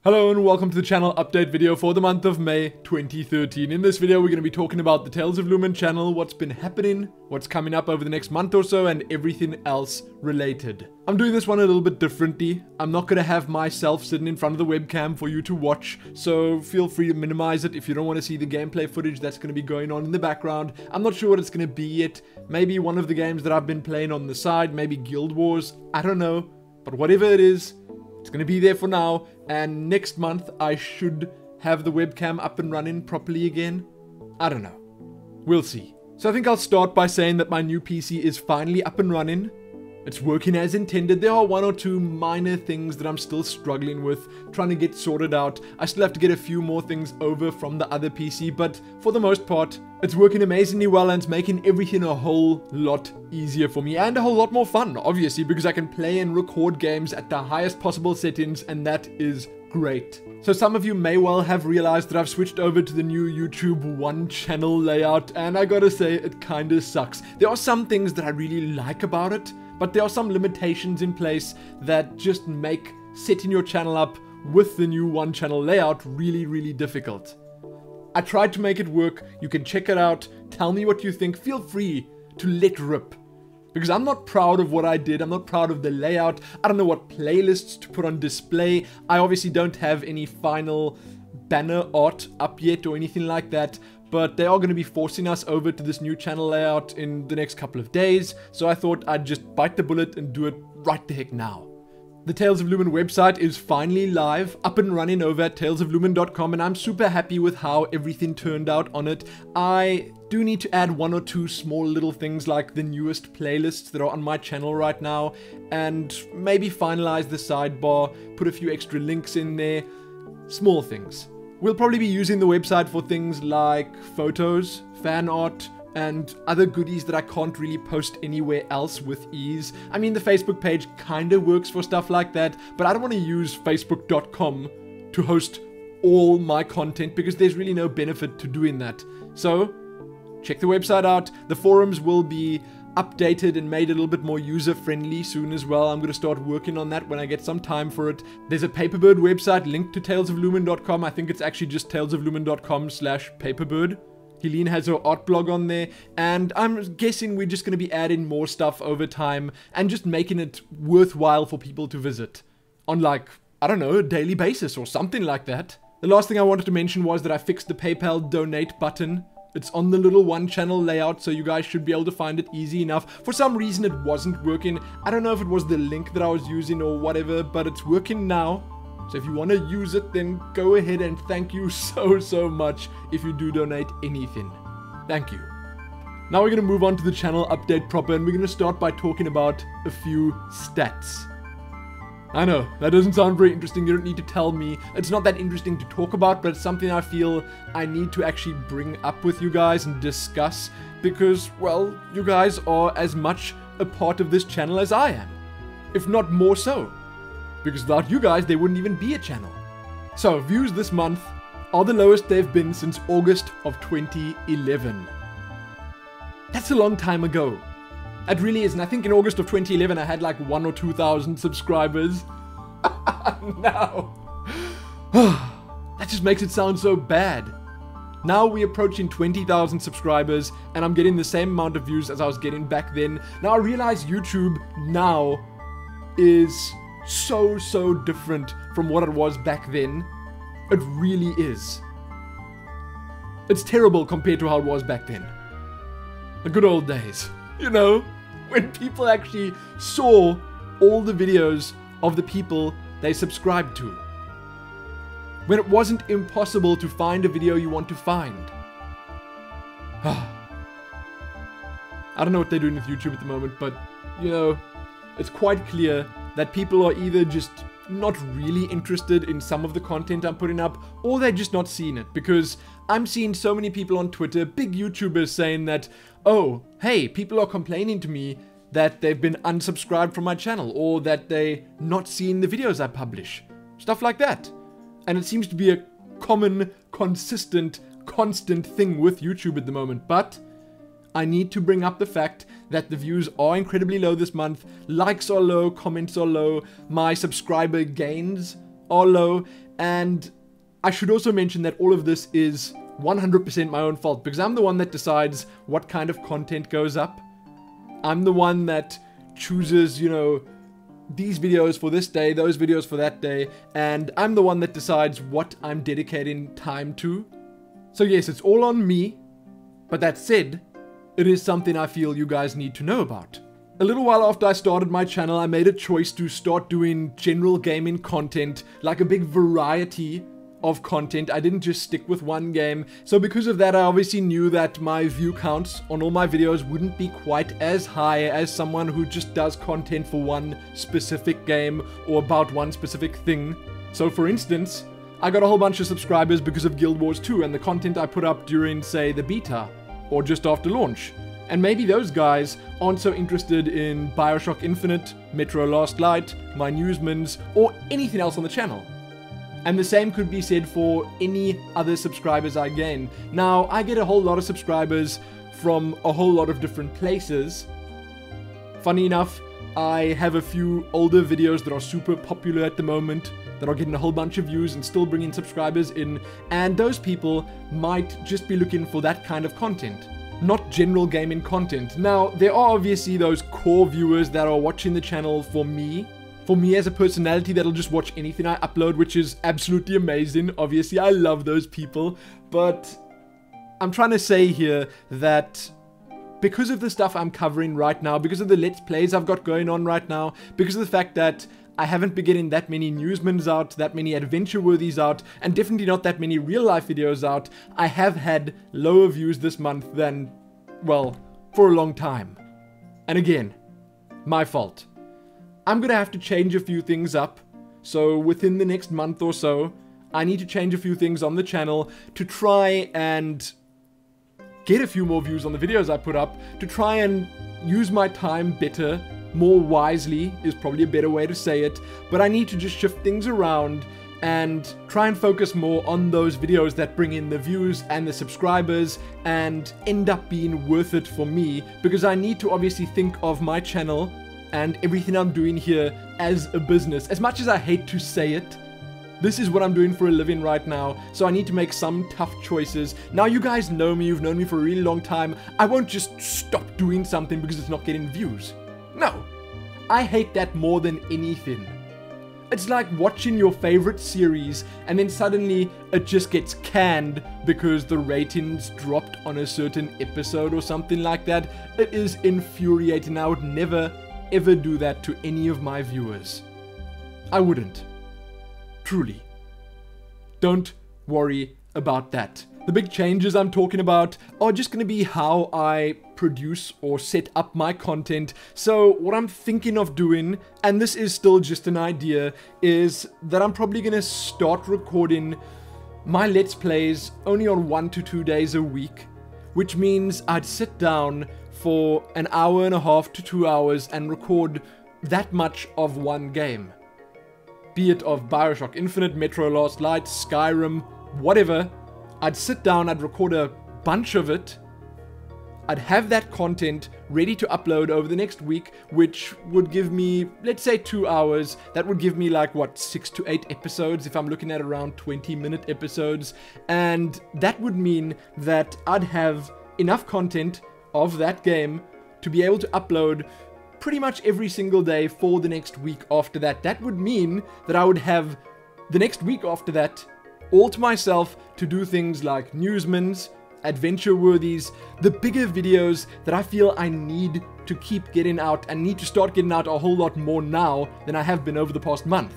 Hello and welcome to the channel update video for the month of May 2013. In this video we're going to be talking about the Tales of Lumin channel, what's been happening, what's coming up over the next month or so, and everything else related. I'm doing this one a little bit differently. I'm not going to have myself sitting in front of the webcam for you to watch, so feel free to minimize it if you don't want to see the gameplay footage that's going to be going on in the background. I'm not sure what it's going to be yet. Maybe one of the games that I've been playing on the side, maybe Guild Wars, I don't know. But whatever it is, it's going to be there for now, and next month I should have the webcam up and running properly again. I don't know. We'll see. So I think I'll start by saying that my new PC is finally up and running. It's working as intended. There are one or two minor things that I'm still struggling with, trying to get sorted out. I still have to get a few more things over from the other PC, but for the most part, it's working amazingly well and it's making everything a whole lot easier for me and a whole lot more fun, obviously, because I can play and record games at the highest possible settings, and that is great. So some of you may well have realized that I've switched over to the new YouTube one channel layout, and I gotta say, it kinda sucks. There are some things that I really like about it, but there are some limitations in place that just make setting your channel up with the new one channel layout really difficult. I tried to make it work. You can check it out, tell me what you think, feel free to let rip. Because I'm not proud of what I did, I'm not proud of the layout, I don't know what playlists to put on display, I obviously don't have any final banner art up yet or anything like that, but they are going to be forcing us over to this new channel layout in the next couple of days, so I thought I'd just bite the bullet and do it right the heck now. The Tales of Lumin website is finally live, up and running over at talesoflumin.com, and I'm super happy with how everything turned out on it. I do need to add one or two small little things like the newest playlists that are on my channel right now, and maybe finalize the sidebar, put a few extra links in there, small things. We'll probably be using the website for things like photos, fan art, and other goodies that I can't really post anywhere else with ease. I mean, the Facebook page kinda works for stuff like that, but I don't want to use facebook.com to host all my content because there's really no benefit to doing that. So, check the website out. The forums will be updated and made a little bit more user-friendly soon as well. I'm going to start working on that when I get some time for it. There's a Paperbird website linked to talesoflumin.com. I think it's actually just talesoflumin.com/paperbird. Helene has her art blog on there, and I'm guessing we're just going to be adding more stuff over time and just making it worthwhile for people to visit on, like, I don't know, a daily basis or something like that. The last thing I wanted to mention was that I fixed the PayPal donate button. It's on the little one channel layout, so you guys should be able to find it easy enough. For some reason it wasn't working. I don't know if it was the link that I was using or whatever, but it's working now. So if you want to use it, then go ahead, and thank you so much if you do donate anything. Thank you. Now we're going to move on to the channel update proper, and we're going to start by talking about a few stats. I know, that doesn't sound very interesting, you don't need to tell me. It's not that interesting to talk about, but it's something I feel I need to actually bring up with you guys and discuss, because, well, you guys are as much a part of this channel as I am. If not more so. Because without you guys, there wouldn't even be a channel. So, views this month are the lowest they've been since August of 2011. That's a long time ago. It really is, and I think in August of 2011 I had like 1,000 or 2,000 subscribers. Now, that just makes it sound so bad. Now we're approaching 20,000 subscribers, and I'm getting the same amount of views as I was getting back then. Now I realize YouTube now is so different from what it was back then. It really is. It's terrible compared to how it was back then. The good old days, you know, when people actually saw all the videos of the people they subscribed to. When it wasn't impossible to find a video you want to find. I don't know what they're doing with YouTube at the moment, but, you know, it's quite clear that people are either just not really interested in some of the content I'm putting up, or they're just not seeing it, because I'm seeing so many people on Twitter, big YouTubers, saying that, oh, hey, people are complaining to me that they've been unsubscribed from my channel, or that they're not seeing the videos I publish. Stuff like that. And it seems to be a common, consistent, constant thing with YouTube at the moment, but I need to bring up the fact that the views are incredibly low this month, likes are low, comments are low, my subscriber gains are low, And I should also mention that all of this is 100% my own fault, because I'm the one that decides what kind of content goes up. I'm the one that chooses, you know, these videos for this day, those videos for that day, and I'm the one that decides what I'm dedicating time to. So yes, it's all on me, but that said, it is something I feel you guys need to know about. A little while after I started my channel, I made a choice to start doing general gaming content, like a big variety of content. I didn't just stick with one game. So because of that, I obviously knew that my view counts on all my videos wouldn't be quite as high as someone who just does content for one specific game or about one specific thing. So for instance, I got a whole bunch of subscribers because of Guild Wars 2 and the content I put up during, say, the beta or just after launch. And maybe those guys aren't so interested in Bioshock Infinite, Metro Last Light, my Newsmans, or anything else on the channel. And the same could be said for any other subscribers I gain. Now, I get a whole lot of subscribers from a whole lot of different places. Funny enough, I have a few older videos that are super popular at the moment, that are getting a whole bunch of views and still bringing subscribers in, and those people might just be looking for that kind of content, not general gaming content. Now, there are obviously those core viewers that are watching the channel for me as a personality that'll just watch anything I upload, which is absolutely amazing. Obviously, I love those people, but I'm trying to say here that because of the stuff I'm covering right now, because of the Let's Plays I've got going on right now, because of the fact that I haven't been getting that many Newsmans out, that many adventure-worthies out, and definitely not that many real-life videos out, I have had lower views this month than, well, for a long time. And again, my fault. I'm gonna have to change a few things up, so within the next month or so, I need to change a few things on the channel to try and get a few more views on the videos I put up, to try and use my time better, more wisely is probably a better way to say it, but I need to just shift things around and try and focus more on those videos that bring in the views and the subscribers and end up being worth it for me, because I need to obviously think of my channel and everything I'm doing here as a business. As much as I hate to say it, this is what I'm doing for a living right now, so I need to make some tough choices. Now you guys know me, you've known me for a really long time. I won't just stop doing something because it's not getting views. No, I hate that more than anything. It's like watching your favorite series and then suddenly it just gets canned because the ratings dropped on a certain episode or something like that. It is infuriating. I would never ever do that to any of my viewers. I wouldn't. Truly. Don't worry about that. The big changes I'm talking about are just going to be how I produce or set up my content. So what I'm thinking of doing, and this is still just an idea, is that I'm probably going to start recording my Let's Plays only on 1 to 2 days a week, which means I'd sit down for an hour and a half to 2 hours and record that much of one game. Be it of Bioshock Infinite, Metro Last Light, Skyrim, whatever. I'd sit down, I'd record a bunch of it, I'd have that content ready to upload over the next week, which would give me, let's say 2 hours. That would give me like, what, 6 to 8 episodes if I'm looking at around 20-minute episodes. And that would mean that I'd have enough content of that game to be able to upload pretty much every single day for the next week after that. That would mean that I would have the next week after that all to myself to do things like Newsmans, adventure-worthies, the bigger videos that I feel I need to keep getting out and need to start getting out a whole lot more now than I have been over the past month.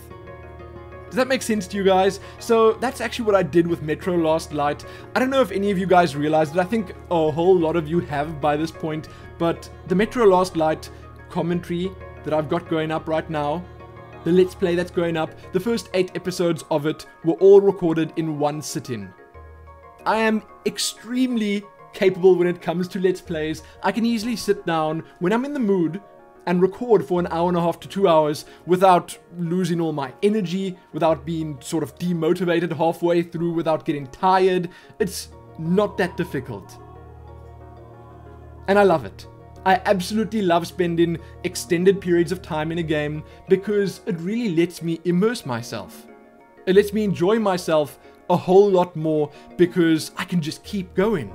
Does that make sense to you guys? So that's actually what I did with Metro Last Light. I don't know if any of you guys realized it. I think a whole lot of you have by this point, but the Metro Last Light commentary that I've got going up right now, the Let's Play that's going up, the first 8 episodes of it were all recorded in one sitting. I am extremely capable when it comes to Let's Plays. I can easily sit down when I'm in the mood and record for an hour and a half to 2 hours without losing all my energy, without being sort of demotivated halfway through, without getting tired. It's not that difficult. And I love it. I absolutely love spending extended periods of time in a game because it really lets me immerse myself. It lets me enjoy myself a whole lot more because I can just keep going.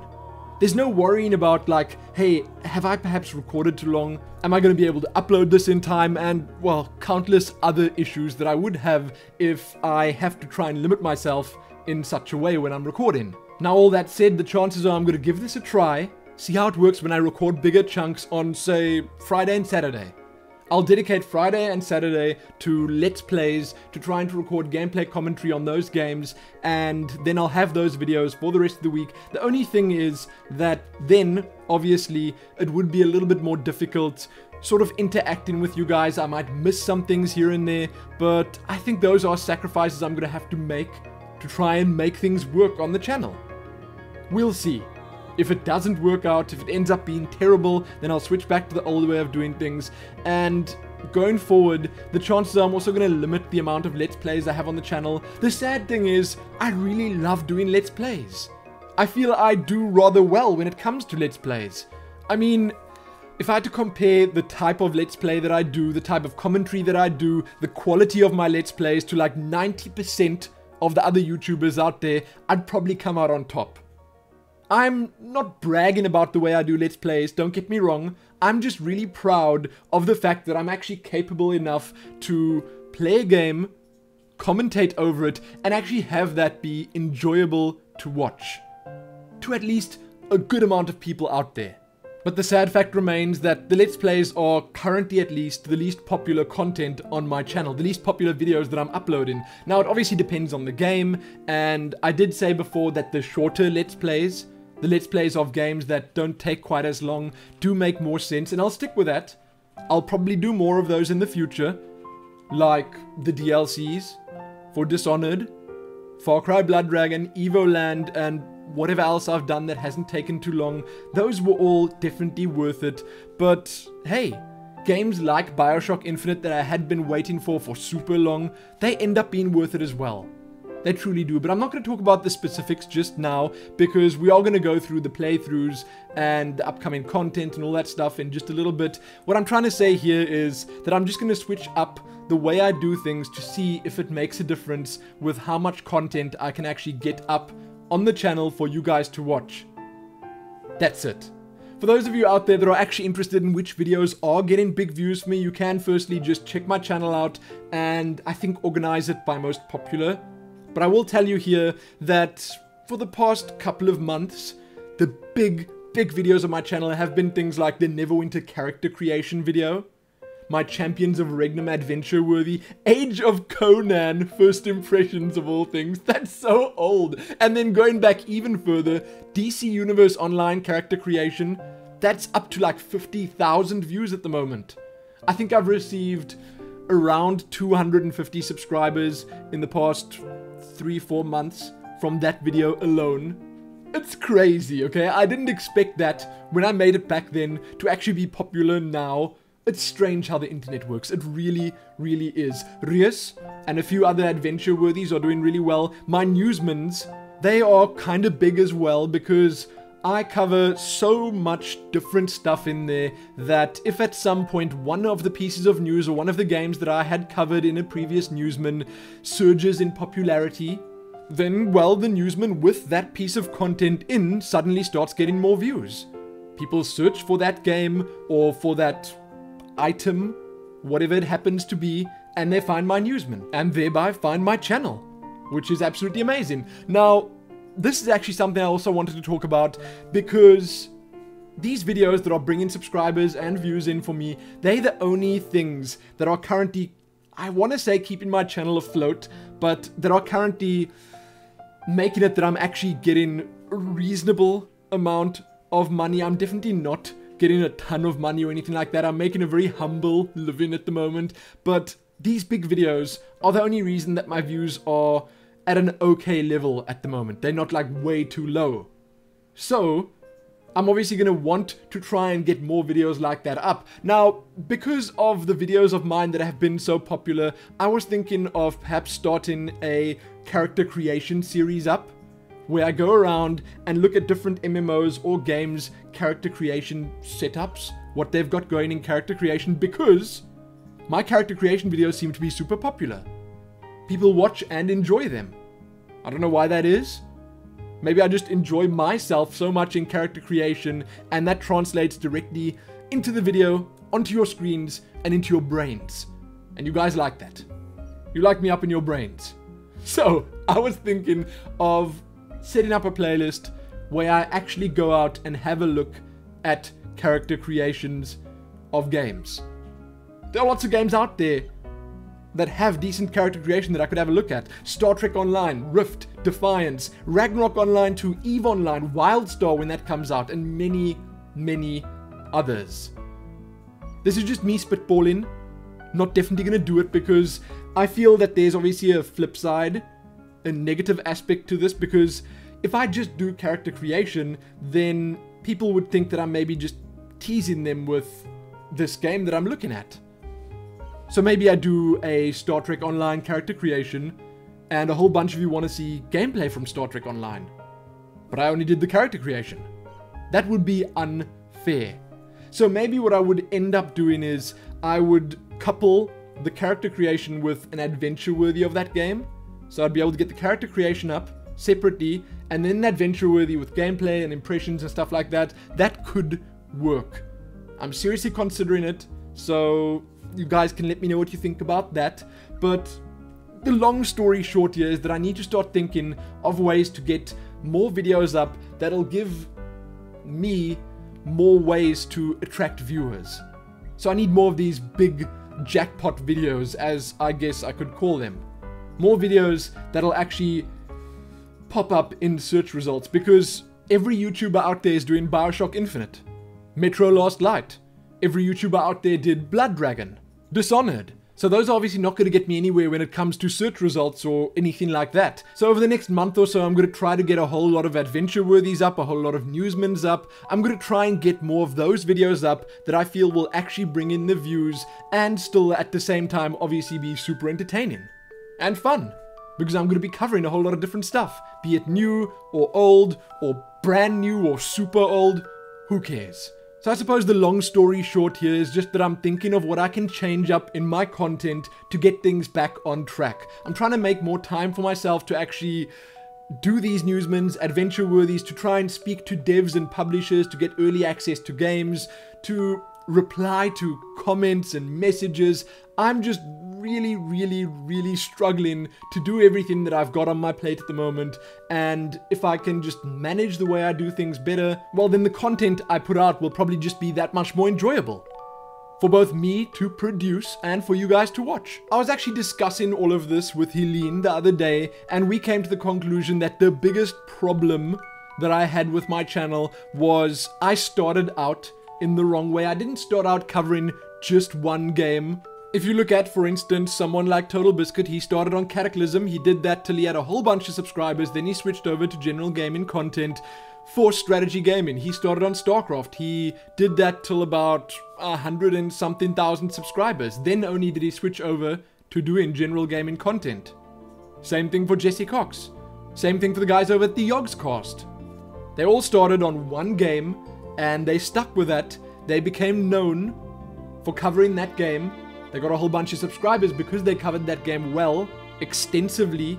There's no worrying about like, hey, have I perhaps recorded too long? Am I going to be able to upload this in time? And, well, countless other issues that I would have if I have to try and limit myself in such a way when I'm recording. Now, all that said, the chances are I'm going to give this a try, see how it works when I record bigger chunks on, say, Friday and Saturday. I'll dedicate Friday and Saturday to Let's Plays, to trying to record gameplay commentary on those games, and then I'll have those videos for the rest of the week. The only thing is that then, obviously, it would be a little bit more difficult sort of interacting with you guys. I might miss some things here and there, but I think those are sacrifices I'm going to have to make to try and make things work on the channel. We'll see. If it doesn't work out, if it ends up being terrible, then I'll switch back to the old way of doing things. And going forward, the chances are I'm also going to limit the amount of Let's Plays I have on the channel. The sad thing is, I really love doing Let's Plays. I feel I do rather well when it comes to Let's Plays. I mean, if I had to compare the type of Let's Play that I do, the type of commentary that I do, the quality of my Let's Plays to like 90% of the other YouTubers out there, I'd probably come out on top. I'm not bragging about the way I do Let's Plays, don't get me wrong. I'm just really proud of the fact that I'm actually capable enough to play a game, commentate over it, and actually have that be enjoyable to watch. To at least a good amount of people out there. But the sad fact remains that the Let's Plays are currently at least the least popular content on my channel, the least popular videos that I'm uploading. Now, it obviously depends on the game, and I did say before that the shorter Let's Plays, the Let's Plays of games that don't take quite as long, do make more sense, and I'll stick with that. I'll probably do more of those in the future, like the DLCs for Dishonored, Far Cry Blood Dragon, Evoland, and whatever else I've done that hasn't taken too long. Those were all definitely worth it, but hey, games like BioShock Infinite that I had been waiting for super long, they end up being worth it as well. They truly do, but I'm not going to talk about the specifics just now because we are going to go through the playthroughs and the upcoming content and all that stuff in just a little bit. What I'm trying to say here is that I'm just going to switch up the way I do things to see if it makes a difference with how much content I can actually get up on the channel for you guys to watch. That's it. For those of you out there that are actually interested in which videos are getting big views for me, you can firstly just check my channel out and I think organize it by most popular. But I will tell you here that for the past couple of months, the big videos on my channel have been things like the Neverwinter character creation video, my Champions of Regnum adventure worthy, Age of Conan first impressions of all things, that's so old, and then going back even further, DC Universe Online character creation, that's up to like 50,000 views at the moment. I think I've received around 250 subscribers in the past 3-4 months from that video alone. It's crazy, okay? I didn't expect that when I made it back then to actually be popular now. It's strange how the internet works. It really is. Rius and a few other adventure worthies are doing really well. My newsmans, they are kind of big as well because I cover so much different stuff in there that if at some point one of the pieces of news or one of the games that I had covered in a previous newsman surges in popularity, then, well, the newsman with that piece of content in suddenly starts getting more views. People search for that game or for that item, whatever it happens to be, and they find my newsman and thereby find my channel, which is absolutely amazing. Now, this is actually something I also wanted to talk about because these videos that are bringing subscribers and views in for me, they're the only things that are currently, I want to say, keeping my channel afloat, but that are currently making it that I'm actually getting a reasonable amount of money. I'm definitely not getting a ton of money or anything like that. I'm making a very humble living at the moment, but these big videos are the only reason that my views are at an okay level at the moment. They're not like way too low. So I'm obviously going to want to try and get more videos like that up. Now, because of the videos of mine that have been so popular, I was thinking of perhaps starting a character creation series up, where I go around and look at different MMOs or games, character creation setups, what they've got going in character creation, because my character creation videos seem to be super popular. people watch and enjoy them. I don't know why that is. Maybe I just enjoy myself so much in character creation, and that translates directly into the video, onto your screens, and into your brains. And you guys like that. You like me up in your brains. So, I was thinking of setting up a playlist where I actually go out and have a look at character creations of games. There are lots of games out there that have decent character creation that I could have a look at. Star Trek Online, Rift, Defiance, Ragnarok Online 2, EVE Online, Wildstar when that comes out, and many, many others. This is just me spitballing. Not definitely gonna do it because I feel that there's obviously a flip side, a negative aspect to this, because if I just do character creation, then people would think that I'm maybe just teasing them with this game that I'm looking at. So maybe I do a Star Trek Online character creation, and a whole bunch of you want to see gameplay from Star Trek Online. But I only did the character creation. That would be unfair. So maybe what I would end up doing is I would couple the character creation with an adventure worthy of that game. So I'd be able to get the character creation up separately, and then adventure worthy with gameplay and impressions and stuff like that. That could work. I'm seriously considering it, so you guys can let me know what you think about that. But the long story short here is that I need to start thinking of ways to get more videos up that'll give me more ways to attract viewers. So I need more of these big jackpot videos, as I guess I could call them. More videos that'll actually pop up in search results, because every YouTuber out there is doing BioShock Infinite, Metro Last Light. Every YouTuber out there did Blood Dragon, Dishonored. So those are obviously not going to get me anywhere when it comes to search results or anything like that. So over the next month or so, I'm going to try to get a whole lot of adventure worthies up, a whole lot of newsmans up. I'm going to try and get more of those videos up that I feel will actually bring in the views and still at the same time obviously be super entertaining and fun, because I'm going to be covering a whole lot of different stuff, be it new or old or brand new or super old, who cares? So I suppose the long story short here is just that I'm thinking of what I can change up in my content to get things back on track. I'm trying to make more time for myself to actually do these newsmans, adventure worthies, to try and speak to devs and publishers, to get early access to games, to reply to comments and messages. I'm just really struggling to do everything that I've got on my plate at the moment, and if I can just manage the way I do things better, well then the content I put out will probably just be that much more enjoyable for both me to produce and for you guys to watch. I was actually discussing all of this with Helene the other day, and we came to the conclusion that the biggest problem that I had with my channel was I started out in the wrong way. I didn't start out covering just one game. If you look at, for instance, someone like Total Biscuit, he started on Cataclysm, he did that till he had a whole bunch of subscribers, then he switched over to general gaming content for strategy gaming. He started on StarCraft, he did that till about 100 and something thousand subscribers, then only did he switch over to doing general gaming content. Same thing for Jesse Cox, same thing for the guys over at the Yogscast. They all started on one game, and they stuck with that. They became known for covering that game. They got a whole bunch of subscribers because they covered that game well, extensively,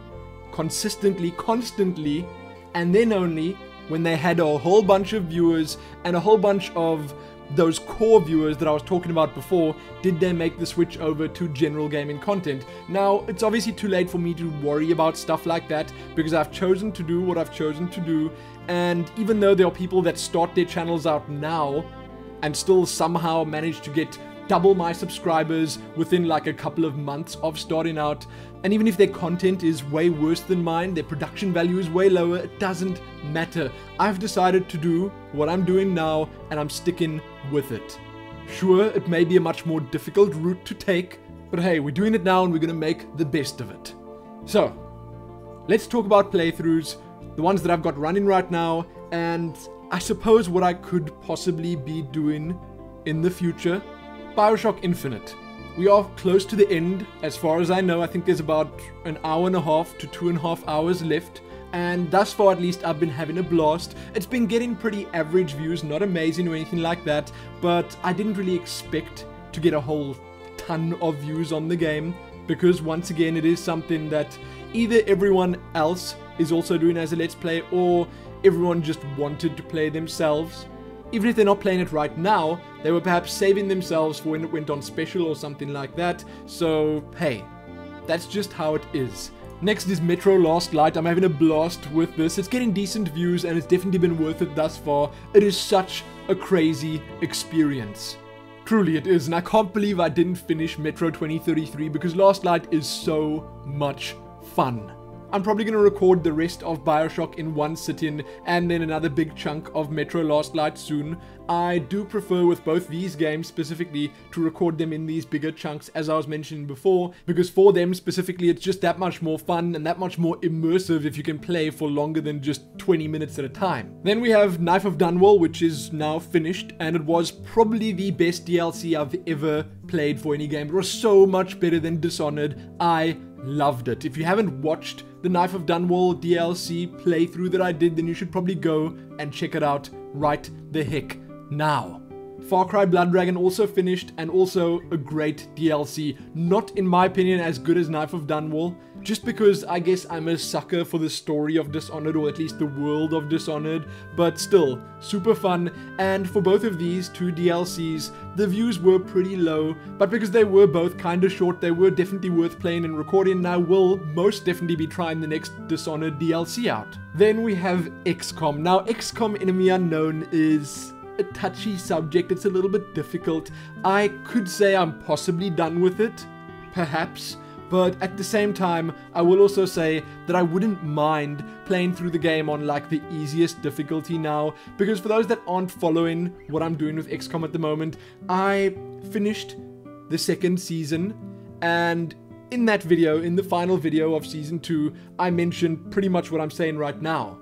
consistently, constantly, and then only when they had a whole bunch of viewers and a whole bunch of those core viewers that I was talking about before, did they make the switch over to general gaming content. Now, it's obviously too late for me to worry about stuff like that, because I've chosen to do what I've chosen to do, and even though there are people that start their channels out now and still somehow manage to get double my subscribers within like a couple of months of starting out, and even if their content is way worse than mine, their production value is way lower, it doesn't matter. I've decided to do what I'm doing now, and I'm sticking with it. Sure, it may be a much more difficult route to take, but hey, we're doing it now and we're gonna make the best of it. So, let's talk about playthroughs, the ones that I've got running right now, and I suppose what I could possibly be doing in the future. BioShock Infinite. We are close to the end, as far as I know. I think there's about an hour and a half to 2.5 hours left, and thus far at least I've been having a blast. It's been getting pretty average views, not amazing or anything like that, but I didn't really expect to get a whole ton of views on the game. because once again, it is something that either everyone else is also doing as a Let's Play, or everyone just wanted to play themselves. Even if they're not playing it right now, they were perhaps saving themselves for when it went on special or something like that. So, hey, that's just how it is. Next is Metro Last Light. I'm having a blast with this. It's getting decent views and it's definitely been worth it thus far. It is such a crazy experience. Truly it is, and I can't believe I didn't finish Metro 2033 because Last Light is so much fun. I'm probably going to record the rest of BioShock in one sitting and then another big chunk of Metro Last Light soon. I do prefer with both these games specifically to record them in these bigger chunks, as I was mentioning before, because for them specifically it's just that much more fun and that much more immersive if you can play for longer than just 20 minutes at a time. Then we have Knife of Dunwall, which is now finished, and it was probably the best DLC I've ever played for any game. It was so much better than Dishonored. I loved it. If you haven't watched the Knife of Dunwall DLC playthrough that I did, then you should probably go and check it out right the heck now. Far Cry Blood Dragon also finished, and also a great DLC. Not, in my opinion, as good as Knife of Dunwall, just because I guess I'm a sucker for the story of Dishonored, or at least the world of Dishonored, but still, super fun. And for both of these two DLCs, the views were pretty low, but because they were both kinda short, they were definitely worth playing and recording, and I will most definitely be trying the next Dishonored DLC out. Then we have XCOM. Now, XCOM Enemy Unknown is a touchy subject. It's a little bit difficult. I could say I'm possibly done with it, perhaps, but at the same time, I will also say that I wouldn't mind playing through the game on like the easiest difficulty now, because for those that aren't following what I'm doing with XCOM at the moment, I finished the second season, and in that video, in the final video of season 2, I mentioned pretty much what I'm saying right now.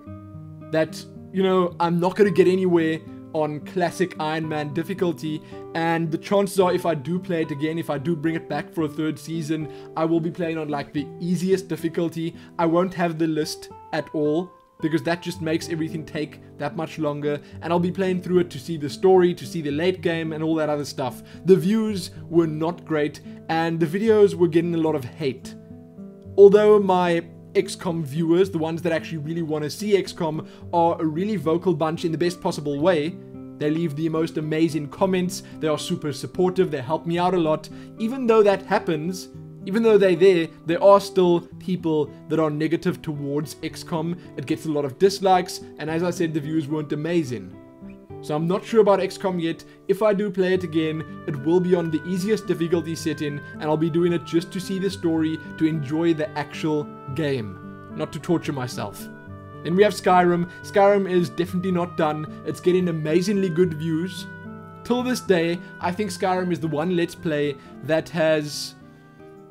That, you know, I'm not going to get anywhere on classic Iron Man difficulty, and the chances are if I do play it again, if I do bring it back for a third season, I will be playing on like the easiest difficulty. I won't have the list at all, because that just makes everything take that much longer, and I'll be playing through it to see the story, to see the late game, and all that other stuff. The views were not great, and the videos were getting a lot of hate. Although my XCOM viewers, the ones that actually really want to see XCOM, are a really vocal bunch in the best possible way. They leave the most amazing comments, they are super supportive, they help me out a lot. Even though that happens, even though they're there, there are still people that are negative towards XCOM. It gets a lot of dislikes, and as I said, the views weren't amazing. So I'm not sure about XCOM yet. If I do play it again, it will be on the easiest difficulty setting, and I'll be doing it just to see the story, to enjoy the actual game, not to torture myself. Then we have Skyrim. Skyrim is definitely not done. It's getting amazingly good views. Till this day, I think Skyrim is the one Let's Play that has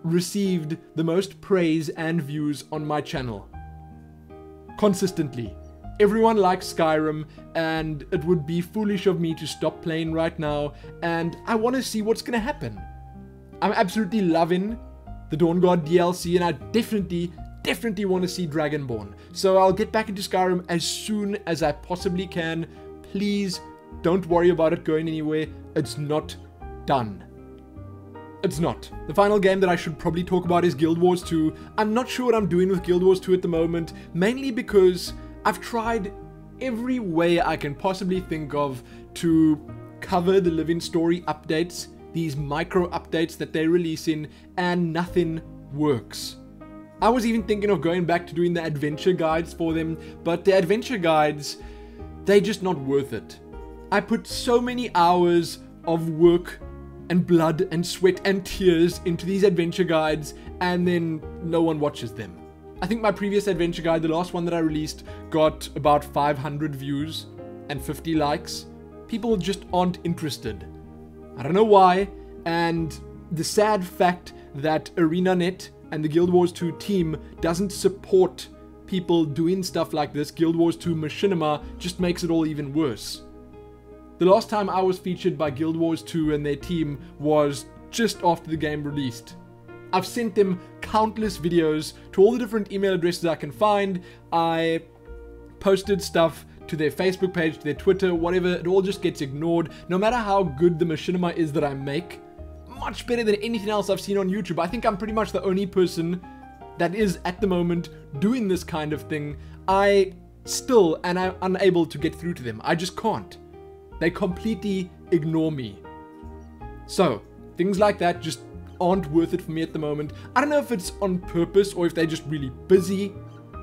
received the most praise and views on my channel. Consistently. Everyone likes Skyrim, and it would be foolish of me to stop playing right now, and I want to see what's going to happen. I'm absolutely loving the Dawn Guard DLC, and I definitely want to see Dragonborn. So I'll get back into Skyrim as soon as I possibly can. Please don't worry about it going anywhere. It's not done. It's not. The final game that I should probably talk about is Guild Wars 2. I'm not sure what I'm doing with Guild Wars 2 at the moment, mainly because I've tried every way I can possibly think of to cover the Living Story updates, these micro updates that they're releasing, and nothing works. I was even thinking of going back to doing the adventure guides for them, but the adventure guides, they're just not worth it. I put so many hours of work and blood and sweat and tears into these adventure guides, and then no one watches them. I think my previous adventure guide, the last one that I released, got about 500 views and 50 likes. People just aren't interested. I don't know why, and the sad fact that ArenaNet and the Guild Wars 2 team doesn't support people doing stuff like this, Guild Wars 2 Machinima, just makes it all even worse. The last time I was featured by Guild Wars 2 and their team was just after the game released. I've sent them countless videos to all the different email addresses I can find. I posted stuff to their Facebook page, to their Twitter, whatever. It all just gets ignored. No matter how good the machinima is that I make, much better than anything else I've seen on YouTube. I think I'm pretty much the only person that is at the moment doing this kind of thing. I still am unable to get through to them. I just can't. They completely ignore me. So, things like that just aren't worth it for me at the moment. I don't know if it's on purpose or if they're just really busy,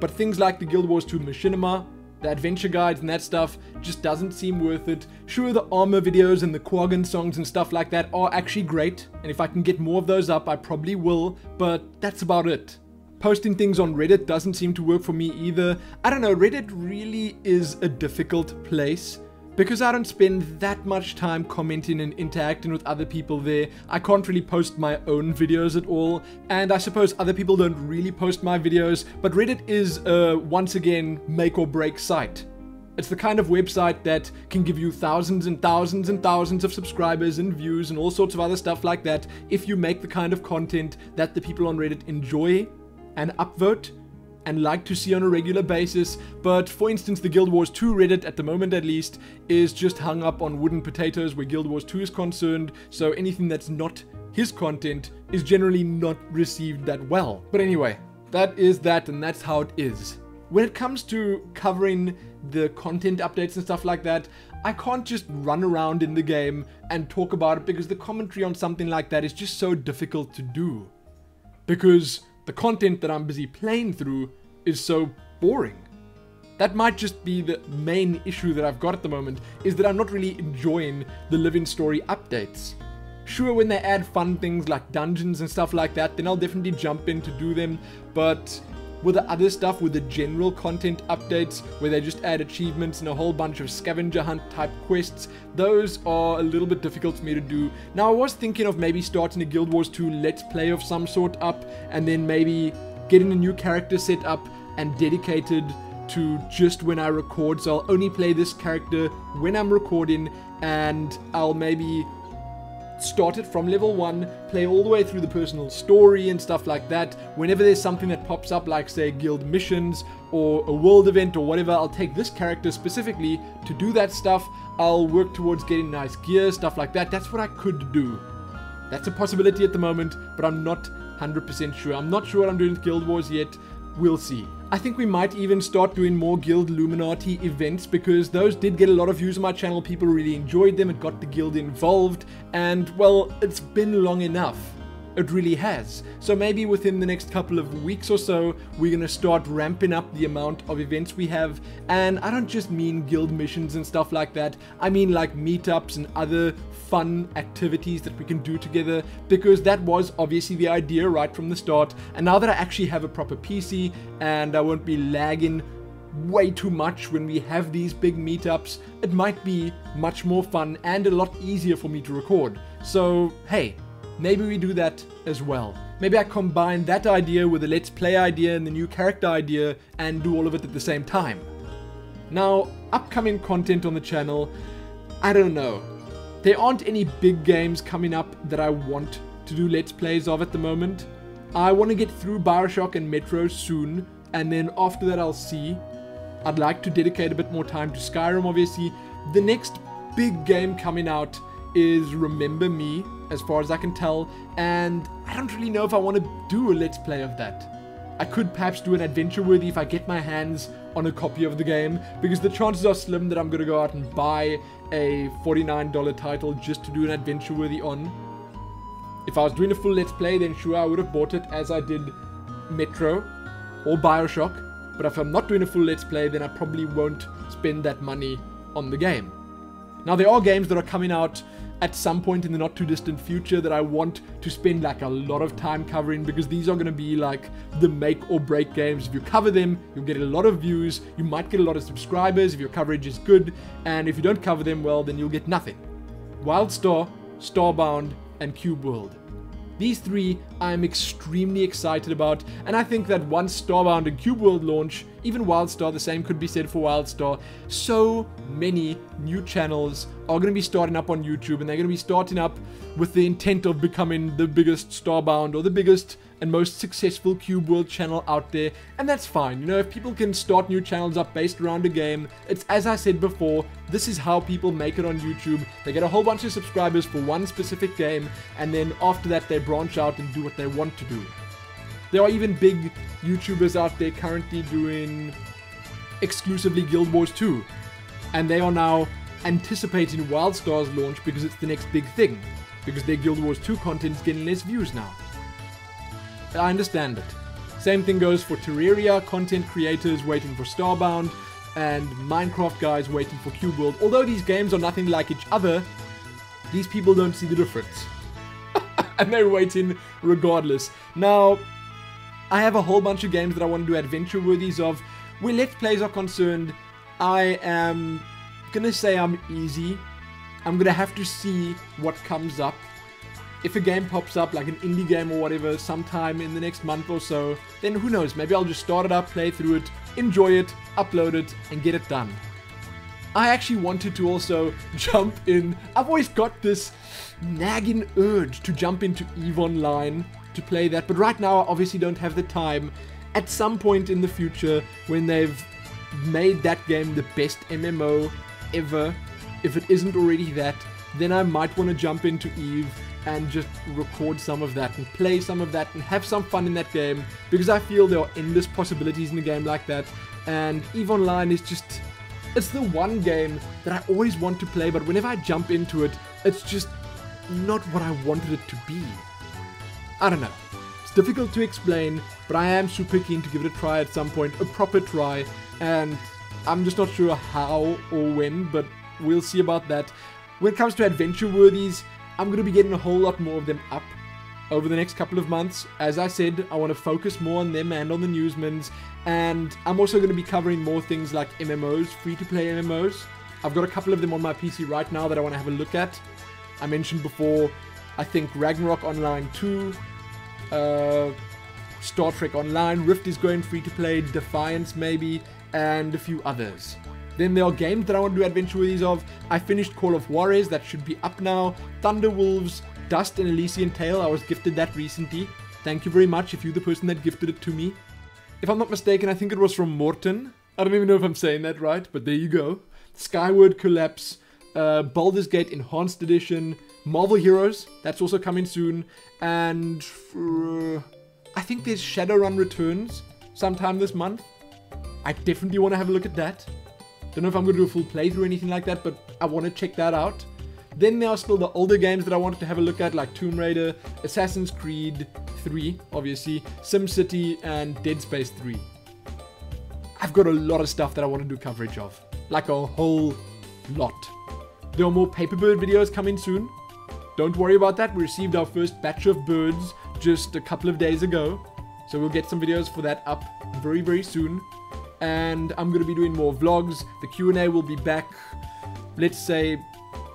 but things like the Guild Wars 2 machinima, the adventure guides and that stuff just doesn't seem worth it. Sure, the armor videos and the Quaggan songs and stuff like that are actually great, and if I can get more of those up, I probably will, but that's about it. Posting things on Reddit doesn't seem to work for me either. I don't know, Reddit really is a difficult place. Because I don't spend that much time commenting and interacting with other people there, I can't really post my own videos at all, and I suppose other people don't really post my videos, but Reddit is a, once again, make or break site. It's the kind of website that can give you thousands and thousands and thousands of subscribers and views and all sorts of other stuff like that if you make the kind of content that the people on Reddit enjoy and upvote and like to see on a regular basis. But for instance, the Guild Wars 2 Reddit, at the moment at least, is just hung up on wooden potatoes where Guild Wars 2 is concerned, so anything that's not his content is generally not received that well. But anyway, that is that, and that's how it is. When it comes to covering the content updates and stuff like that, I can't just run around in the game and talk about it because the commentary on something like that is just so difficult to do. Because the content that I'm busy playing through is so boring. That might just be the main issue that I've got at the moment, is that I'm not really enjoying the Living Story updates. Sure, when they add fun things like dungeons and stuff like that, then I'll definitely jump in to do them, but with the other stuff, with the general content updates, where they just add achievements and a whole bunch of scavenger hunt type quests, those are a little bit difficult for me to do. Now, I was thinking of maybe starting a Guild Wars 2 Let's Play of some sort up, and then maybe getting a new character set up and dedicated to just when I record, so I'll only play this character when I'm recording, and I'll maybe start it from level 1, play all the way through the personal story and stuff like that. Whenever there's something that pops up, like say guild missions or a world event or whatever, I'll take this character specifically to do that stuff. I'll work towards getting nice gear, stuff like that. That's what I could do. That's a possibility at the moment, but I'm not 100% sure. I'm not sure what I'm doing with Guild Wars yet. We'll see. I think we might even start doing more Guild Illuminati events, because those did get a lot of views on my channel. People really enjoyed them. It got the guild involved, and well, it's been long enough. It really has. So maybe within the next couple of weeks or so, we're gonna start ramping up the amount of events we have. And I don't just mean guild missions and stuff like that. I mean like meetups and other fun activities that we can do together, because that was obviously the idea right from the start. And now that I actually have a proper PC and I won't be lagging way too much when we have these big meetups, it might be much more fun and a lot easier for me to record. So hey, maybe we do that as well. Maybe I combine that idea with the Let's Play idea and the new character idea and do all of it at the same time. Now, upcoming content on the channel, I don't know. There aren't any big games coming up that I want to do Let's Plays of at the moment. I want to get through Bioshock and Metro soon, and then after that I'll see. I'd like to dedicate a bit more time to Skyrim, obviously. The next big game coming out is Remember Me, as far as I can tell, and I don't really know if I want to do a Let's Play of that. I could perhaps do an adventure worthy if I get my hands on a copy of the game, because the chances are slim that I'm going to go out and buy a $49 title just to do an adventure worthy on. If I was doing a full Let's Play, then sure, I would have bought it as I did Metro or Bioshock, but if I'm not doing a full Let's Play, then I probably won't spend that money on the game. Now, there are games that are coming out at some point in the not too distant future that I want to spend like a lot of time covering, because these are going to be like the make or break games. If you cover them, you'll get a lot of views, you might get a lot of subscribers if your coverage is good, and if you don't cover them well, then you'll get nothing. Wildstar, Starbound, and Cube World. These three I am extremely excited about, and I think that once Starbound and Cube World launch, even Wildstar, the same could be said for Wildstar, so many new channels are going to be starting up on YouTube, and they're going to be starting up with the intent of becoming the biggest Starbound or the biggest and most successful Cube World channel out there, and that's fine. You know, if people can start new channels up based around a game, it's, as I said before, this is how people make it on YouTube. They get a whole bunch of subscribers for one specific game, and then after that they branch out and do what they want to do. There are even big YouTubers out there currently doing exclusively Guild Wars 2, and they are now anticipating WildStar's launch because it's the next big thing, because their Guild Wars 2 content is getting less views now. I understand it. Same thing goes for Terraria content creators waiting for Starbound, and Minecraft guys waiting for Cube World. Although these games are nothing like each other, these people don't see the difference. And they're waiting regardless. Now, I have a whole bunch of games that I want to do adventure worthies of. Where Let's Plays are concerned, I am gonna say I'm easy. I'm gonna have to see what comes up. If a game pops up, like an indie game or whatever, sometime in the next month or so, then who knows, maybe I'll just start it up, play through it, enjoy it, upload it, and get it done. I actually wanted to also jump in. I've always got this nagging urge to jump into EVE Online to play that, but right now I obviously don't have the time. At some point in the future, when they've made that game the best MMO ever, if it isn't already that, then I might want to jump into EVE and just record some of that and play some of that and have some fun in that game, because I feel there are endless possibilities in a game like that. And EVE Online is just, it's the one game that I always want to play, but whenever I jump into it, it's just not what I wanted it to be. I don't know. It's difficult to explain, but I am super keen to give it a try at some point, a proper try, and I'm just not sure how or when, but we'll see about that. When it comes to adventure worthies, I'm going to be getting a whole lot more of them up over the next couple of months. As I said, I want to focus more on them and on the newsmans, and I'm also going to be covering more things like MMOs, free-to-play MMOs. I've got a couple of them on my PC right now that I want to have a look at. I mentioned before, I think Ragnarok Online 2, Star Trek Online, Rift is going free-to-play, Defiance maybe, and a few others. Then there are games that I want to do adventure worthies of. I finished Call of Juarez, that should be up now. Thunderwolves, Dust and Elysian Tale, I was gifted that recently. Thank you very much if you're the person that gifted it to me. If I'm not mistaken, I think it was from Morton. I don't even know if I'm saying that right, but there you go. Skyward Collapse, Baldur's Gate Enhanced Edition, Marvel Heroes, that's also coming soon. And I think there's Shadowrun Returns sometime this month. I definitely want to have a look at that. Don't know if I'm going to do a full playthrough or anything like that, but I want to check that out. Then there are still the older games that I wanted to have a look at, like Tomb Raider, Assassin's Creed 3, obviously, SimCity, and Dead Space 3. I've got a lot of stuff that I want to do coverage of. Like a whole lot. There are more Paperbird videos coming soon. Don't worry about that. We received our first batch of birds just a couple of days ago. So we'll get some videos for that up very, very soon. And I'm going to be doing more vlogs. The Q&A will be back, let's say,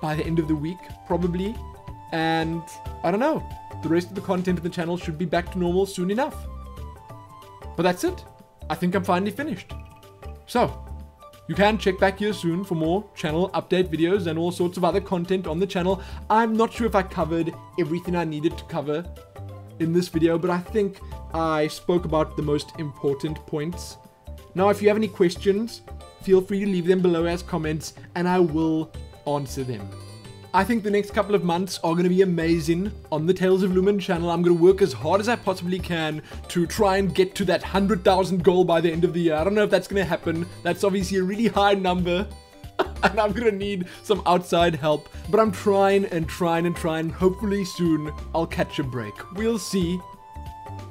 by the end of the week, probably. And I don't know. The rest of the content of the channel should be back to normal soon enough. But that's it. I think I'm finally finished. So, you can check back here soon for more channel update videos and all sorts of other content on the channel. I'm not sure if I covered everything I needed to cover in this video, but I think I spoke about the most important points. Now, if you have any questions, feel free to leave them below as comments, and I will answer them. I think the next couple of months are going to be amazing on the Tales of Lumin channel. I'm going to work as hard as I possibly can to try and get to that 100,000 goal by the end of the year. I don't know if that's going to happen. That's obviously a really high number, and I'm going to need some outside help. But I'm trying and trying and trying. Hopefully soon I'll catch a break. We'll see.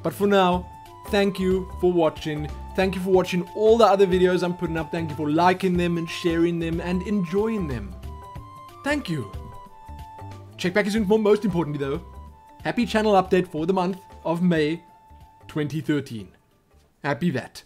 But for now, thank you for watching. Thank you for watching all the other videos I'm putting up. Thank you for liking them and sharing them and enjoying them. Thank you. Check back soon for, most importantly though, happy channel update for the month of May 2013. Happy that.